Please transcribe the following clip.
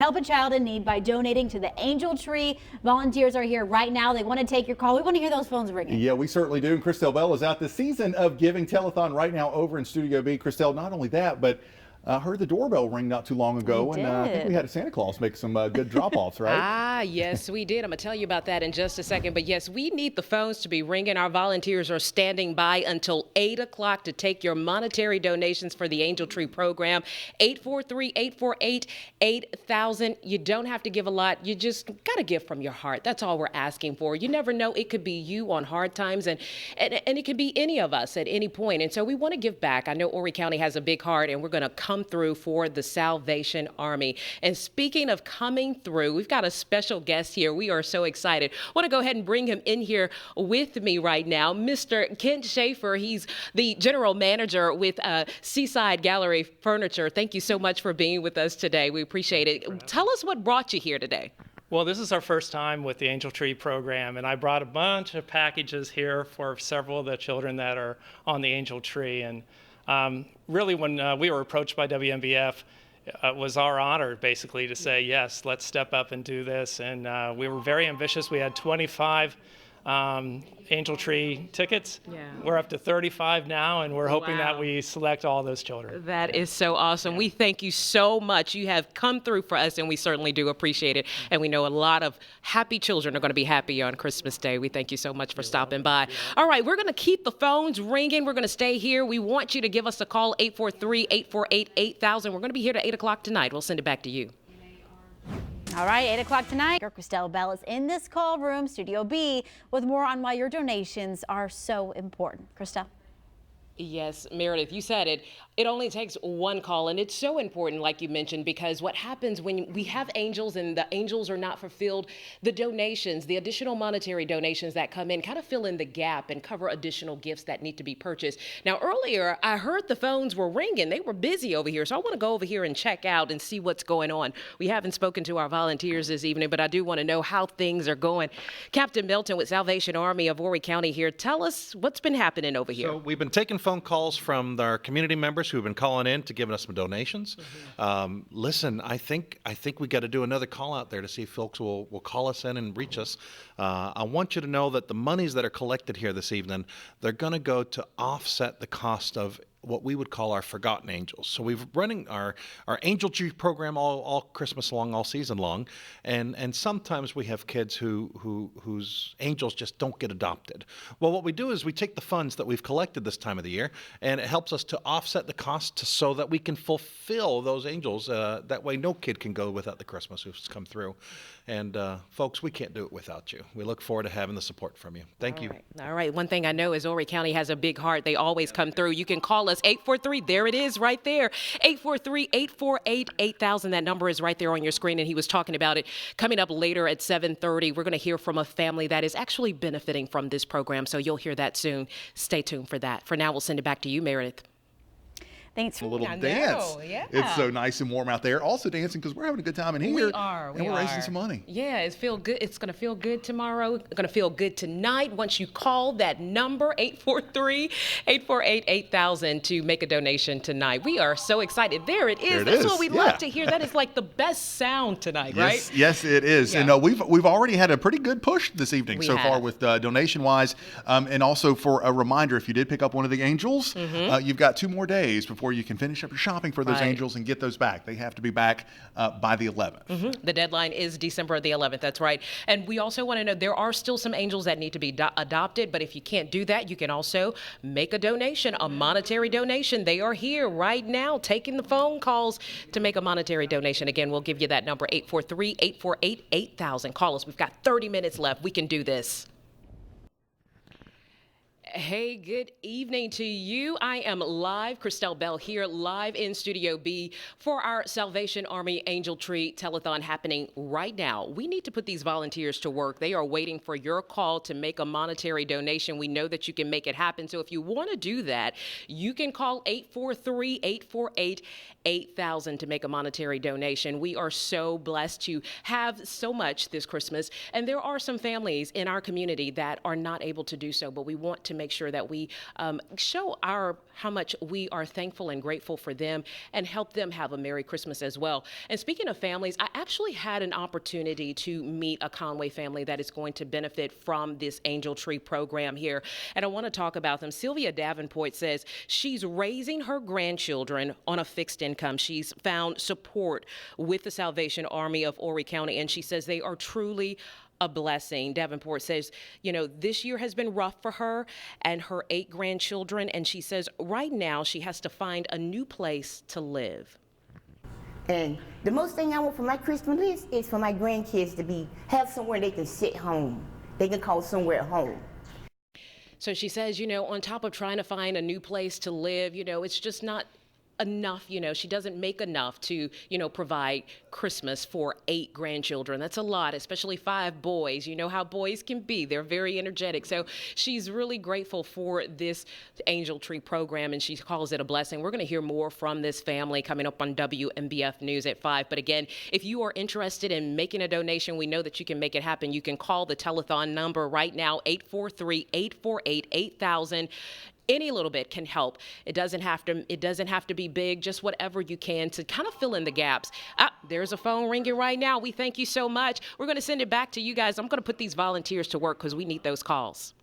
Help a child in need by donating to the Angel Tree. Volunteers are here right now. They want to take your call. We want to hear those phones ringing. Yeah, we certainly do. And Christelle Bell is out this season of Giving Telethon right now over in Studio B. Christelle, not only that, but heard the doorbell ring not too long ago, and I think we had a Santa Claus make some good drop-offs, right? Yes, we did. I'm going to tell you about that in just a second. But yes, we need the phones to be ringing. Our volunteers are standing by until 8 o'clock to take your monetary donations for the Angel Tree program. 843-848-8000. You don't have to give a lot. You just got to give from your heart. That's all we're asking for. You never know. It could be you on hard times, and it could be any of us at any point. And so we want to give back. I know Horry County has a big heart, and we're going to come through for the Salvation Army. And speaking of coming through, we've got a special guest here. We are so excited. I want to go ahead and bring him in here with me right now. Mr. Kent Schaefer, he's the general manager with Seaside Gallery Furniture. Thank you so much for being with us today. We appreciate it. Tell us what brought you here today. Well, this is our first time with the Angel Tree program, and I brought a bunch of packages here for several of the children that are on the Angel Tree. And really, when we were approached by WMBF, it was our honor, basically, to say, yes, let's step up and do this. And we were very ambitious. We had 25 Angel Tree tickets. Yeah. We're up to 35 now, and we're hoping that we select all those children. That is so awesome. Yeah. We thank you so much. You have come through for us, and we certainly do appreciate it. And we know a lot of happy children are going to be happy on Christmas Day. We thank you so much for stopping by. All right, we're going to keep the phones ringing. We're going to stay here. We want you to give us a call, 843-848-8000. We're going to be here to 8 o'clock tonight. We'll send it back to you. All right, 8 o'clock tonight. Christelle Bell is in this call room, Studio B, with more on why your donations are so important. Christelle. Yes, Meredith, you said it. It only takes one call, and it's so important, like you mentioned, because what happens when we have angels and the angels are not fulfilled, the donations, the additional monetary donations that come in kind of fill in the gap and cover additional gifts that need to be purchased. Now, earlier, I heard the phones were ringing. They were busy over here, so I want to go over here and check out and see what's going on. We haven't spoken to our volunteers this evening, but I do want to know how things are going. Captain Milton with Salvation Army of Horry County here. Tell us what's been happening over here. So we've been taking phone calls from our community members who have been calling in to giving us some donations. Listen, I think we got to do another call out there to see if folks will call us in and reach us. I want you to know that the monies that are collected here this evening, they're going to go to offset the cost of what we would call our forgotten angels. So we've running our Angel Tree program all Christmas long, all season long, and sometimes we have kids whose angels just don't get adopted. Well, what we do is we take the funds that we've collected this time of the year, and it helps us to offset the cost so that we can fulfill those angels. That way no kid can go without the Christmas who's come through. And folks, we can't do it without you. We look forward to having the support from you. Thank you. All right. One thing I know is Horry County has a big heart. They always come through. You can call us 843. There it is right there. 843-848-8000. That number is right there on your screen. And he was talking about it coming up later at 7:30. We're going to hear from a family that is actually benefiting from this program. So you'll hear that soon. Stay tuned for that. For now, we'll send it back to you, Meredith. Thanks for a little dance. Yeah. It's so nice and warm out there. Also dancing because we're having a good time in here. We are. And we're raising some money. Yeah, it's feel good. It's going to feel good tomorrow. It's going to feel good tonight once you call that number, 843-848-8000, to make a donation tonight. We are so excited. There it is. That's what we love to hear. That is like the best sound tonight, right? Yes, it is. Yeah. And we've already had a pretty good push this evening so far with donation-wise. And also for a reminder, if you did pick up one of the angels, you've got 2 more days before you can finish up your shopping for those angels and get those back. They have to be back by the 11th. The deadline is December the 11th. That's right. And we also want to know there are still some angels that need to be adopted, but if you can't do that, you can also make a donation, a monetary donation. They are here right now taking the phone calls to make a monetary donation. Again, we'll give you that number, 843-848-8000. Call us. We've got 30 minutes left. We can do this. Hey, good evening to you. I am live, Christelle Bell here, live in Studio B for our Salvation Army Angel Tree Telethon happening right now. We need to put these volunteers to work. They are waiting for your call to make a monetary donation. We know that you can make it happen. So if you want to do that, you can call 843-848-8000 to make a monetary donation. We are so blessed to have so much this Christmas. And there are some families in our community that are not able to do so, but we want to make make sure that we show how much we are thankful and grateful for them and help them have a Merry Christmas as well. And speaking of families, I actually had an opportunity to meet a Conway family that is going to benefit from this Angel Tree program here. And I want to talk about them. Sylvia Davenport says she's raising her grandchildren on a fixed income. She's found support with the Salvation Army of Horry County, and she says they are truly a blessing. Davenport says, this year has been rough for her and her 8 grandchildren, and she says right now she has to find a new place to live. And the most thing I want for my Christmas list is for my grandkids to have somewhere they can sit home. They can call somewhere home. So she says, on top of trying to find a new place to live, it's just not enough. She doesn't make enough to, provide Christmas for 8 grandchildren. That's a lot, especially 5 boys. You know how boys can be. They're very energetic. So she's really grateful for this Angel Tree program, and she calls it a blessing. We're going to hear more from this family coming up on WMBF News at 5. But again, if you are interested in making a donation, we know that you can make it happen. You can call the Telethon number right now, 843-848-8000. Any little bit can help. It doesn't have to be big, just whatever you can to kind of fill in the gaps. There's a phone ringing right now. We thank you so much. We're going to send it back to you guys. I'm going to put these volunteers to work because we need those calls.